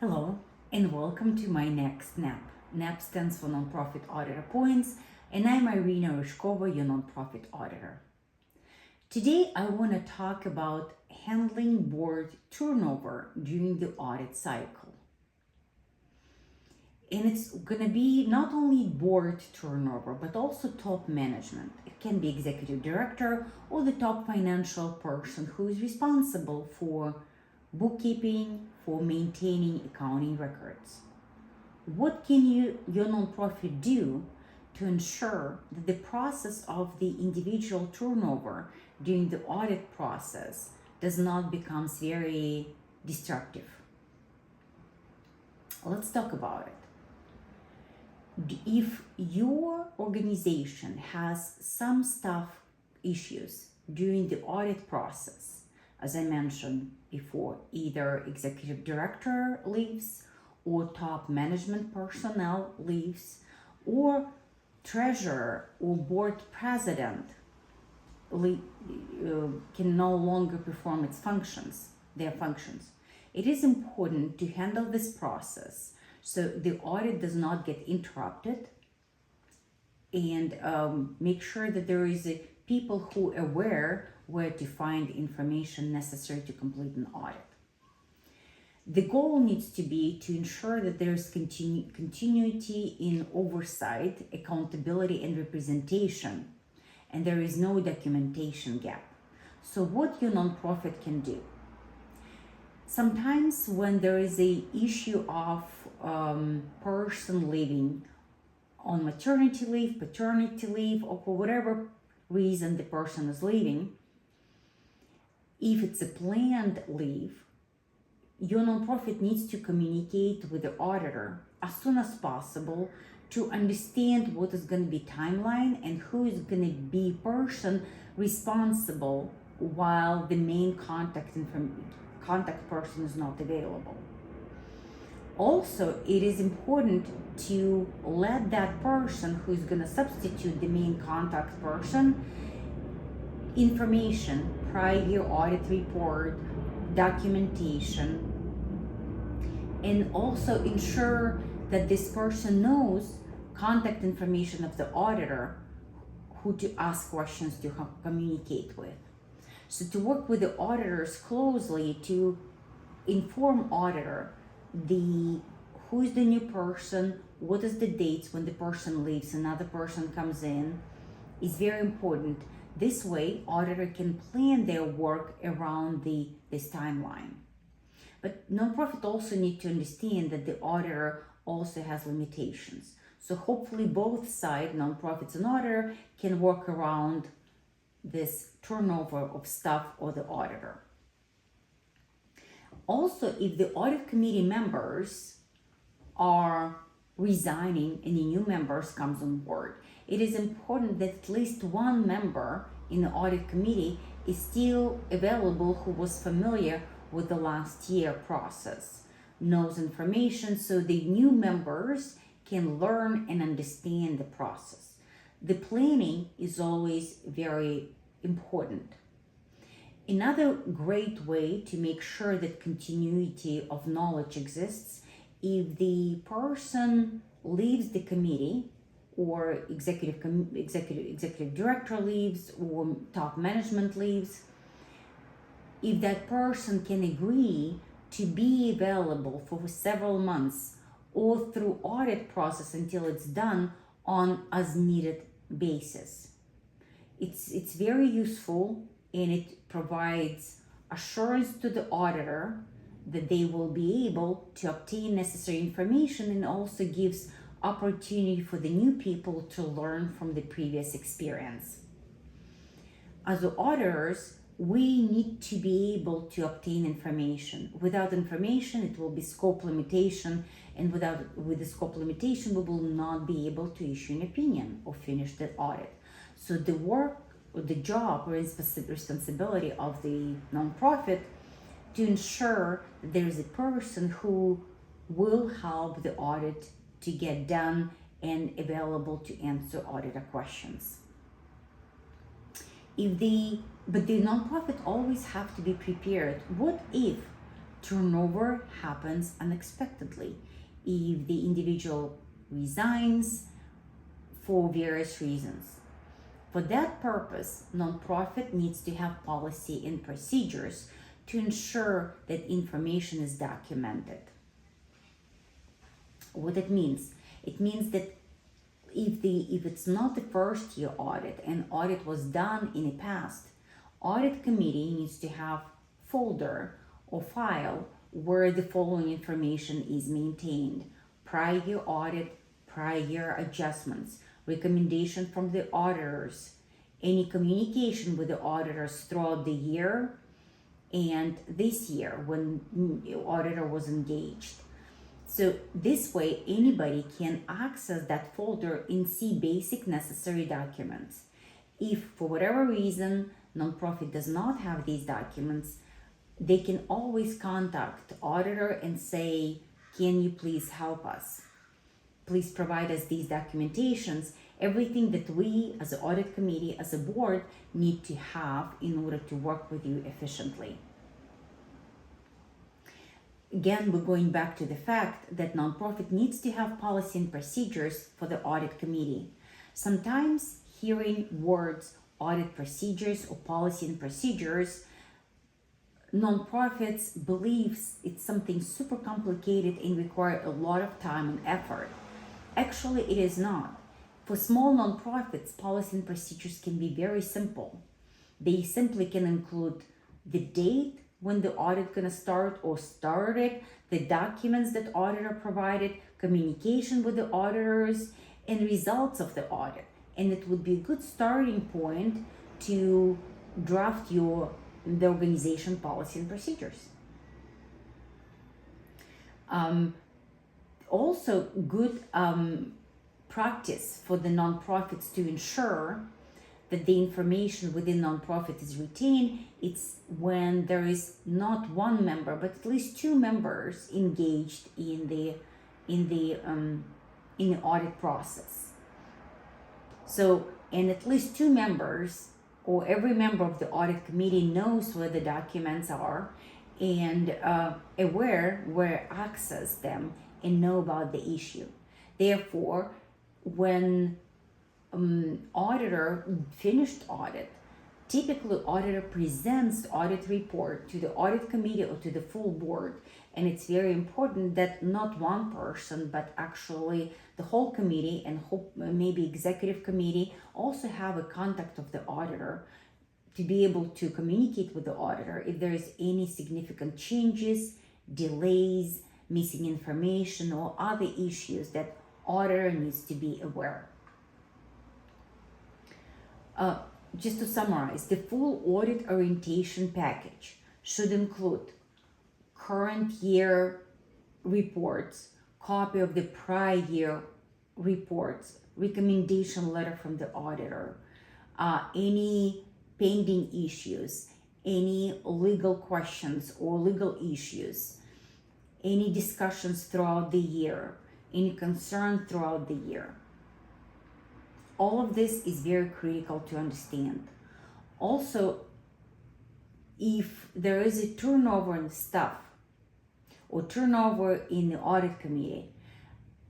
Hello and welcome to my next NAP. NAP stands for Nonprofit Auditor Points, and I'm Irina Ryshkova, your nonprofit auditor. Today I want to talk about handling board turnover during the audit cycle. And it's going to be not only board turnover, but also top management. It can be executive director or the top financial person who is responsible for bookkeeping, for maintaining accounting records. What can your nonprofit do to ensure that the process of the individual turnover during the audit process does not become very destructive? Let's talk about it. If your organization has some staff issues during the audit process, as I mentioned before, either executive director leaves or top management personnel leaves, or treasurer or board president can no longer perform their functions. It is important to handle this process so the audit does not get interrupted, and make sure that there is people who are aware where to find information necessary to complete an audit. The goal needs to be to ensure that there's continuity in oversight, accountability, and representation, and there is no documentation gap. So what your nonprofit can do? Sometimes when there is a issue of person leaving on maternity leave, paternity leave, or for whatever reason the person is leaving, if it's a planned leave, your nonprofit needs to communicate with the auditor as soon as possible to understand what is going to be timeline and who is going to be person responsible while the main contact person is not available. Also, it is important to let that person who's going to substitute the main contact person information, prior audit report, documentation, and also ensure that this person knows contact information of the auditor who to ask questions to communicate with. So to work with the auditors closely to inform auditor who is the new person, what is the dates when the person leaves, another person comes in, is very important. This way, auditor can plan their work around this timeline. But nonprofit also need to understand that the auditor also has limitations. So hopefully both sides, nonprofits and auditor, can work around this turnover of staff or the auditor. Also, if the audit committee members are resigning and the new members comes on board, it is important that at least one member in the audit committee is still available who was familiar with the last year process, knows information, so the new members can learn and understand the process. The planning is always very important. Another great way to make sure that continuity of knowledge exists, if the person leaves the committee or executive director leaves or top management leaves, if that person can agree to be available for several months or through audit process until it's done on as needed basis. It's very useful, and it provides assurance to the auditor that they will be able to obtain necessary information, and also gives opportunity for the new people to learn from the previous experience. As auditors, we need to be able to obtain information. Without information, it will be scope limitation, and with the scope limitation, we will not be able to issue an opinion or finish the audit. So the work or the job or responsibility of the nonprofit to ensure that there is a person who will help the audit to get done and available to answer auditor questions. But the nonprofit always have to be prepared. What if turnover happens unexpectedly, if the individual resigns for various reasons. For that purpose, nonprofit needs to have policy and procedures to ensure that information is documented. What it means? It means that if it's not the first year audit and audit was done in the past, audit committee needs to have folder or file where the following information is maintained: prior year audit, prior year adjustments, recommendation from the auditors, any communication with the auditors throughout the year, and this year when the auditor was engaged. So this way anybody can access that folder and see basic necessary documents. If for whatever reason nonprofit does not have these documents, they can always contact the auditor and say, can you please help us? Please provide us these documentations, everything that we as an audit committee, as a board, need to have in order to work with you efficiently. Again, we're going back to the fact that nonprofit needs to have policy and procedures for the audit committee. Sometimes hearing words audit procedures or policy and procedures, nonprofits believes it's something super complicated and require a lot of time and effort. Actually, it is not. For small nonprofits, policy and procedures can be very simple. They simply can include the date when the audit gonna start or started, the documents that auditor provided, communication with the auditors, and results of the audit. And it would be a good starting point to draft the organization policy and procedures. Also good practice for the nonprofits to ensure that the information within nonprofit is retained. It's when there is not one member but at least two members engaged in the audit process. So, and at least two members, or every member of the audit committee knows where the documents are and aware where access them and know about the issue. Therefore, when auditor finished audit, typically auditor presents audit report to the audit committee or to the full board, and it's very important that not one person but actually the whole committee and maybe executive committee also have a contact of the auditor to be able to communicate with the auditor if there is any significant changes, delays, missing information, or other issues that auditor needs to be aware. Just to summarize, the full audit orientation package should include current year reports, copy of the prior year reports, recommendation letter from the auditor, any pending issues, any legal questions or legal issues, any discussions throughout the year, any concern throughout the year. All of this is very critical to understand. Also, if there is a turnover in staff or turnover in the audit committee,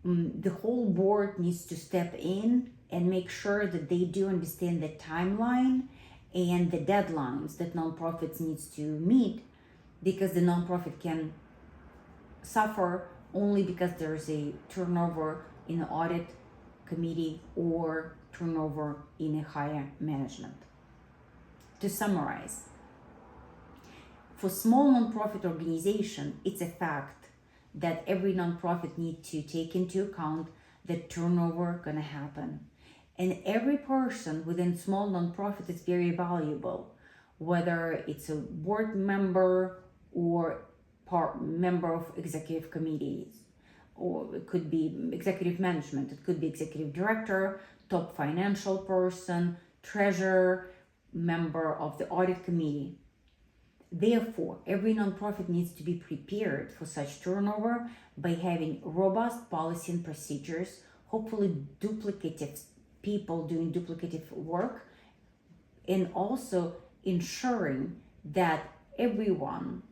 the whole board needs to step in and make sure that they do understand the timeline and the deadlines that nonprofits needs to meet, because the nonprofit can suffer only because there is a turnover in the audit committee or turnover in a higher management. To summarize, for small nonprofit organization, it's a fact that every nonprofit needs to take into account that turnover gonna happen. And every person within small nonprofit is very valuable, whether it's a board member or member of executive committees, or it could be executive management, it could be executive director, top financial person, treasurer, member of the audit committee. Therefore, every nonprofit needs to be prepared for such turnover by having robust policy and procedures, hopefully duplicative people doing duplicative work, and also ensuring that everyone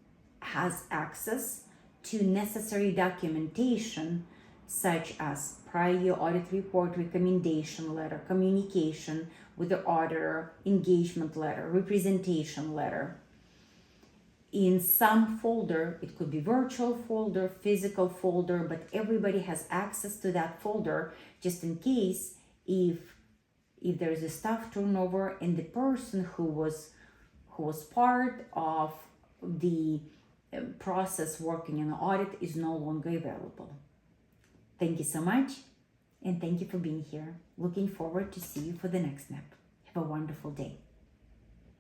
has access to necessary documentation such as prior audit report, recommendation letter, communication with the auditor, engagement letter, representation letter. In some folder, it could be virtual folder, physical folder, but everybody has access to that folder just in case if there is a staff turnover and the person who was part of the process working in the audit is no longer available. Thank you so much, and thank you for being here. Looking forward to see you for the next NAP. Have a wonderful day.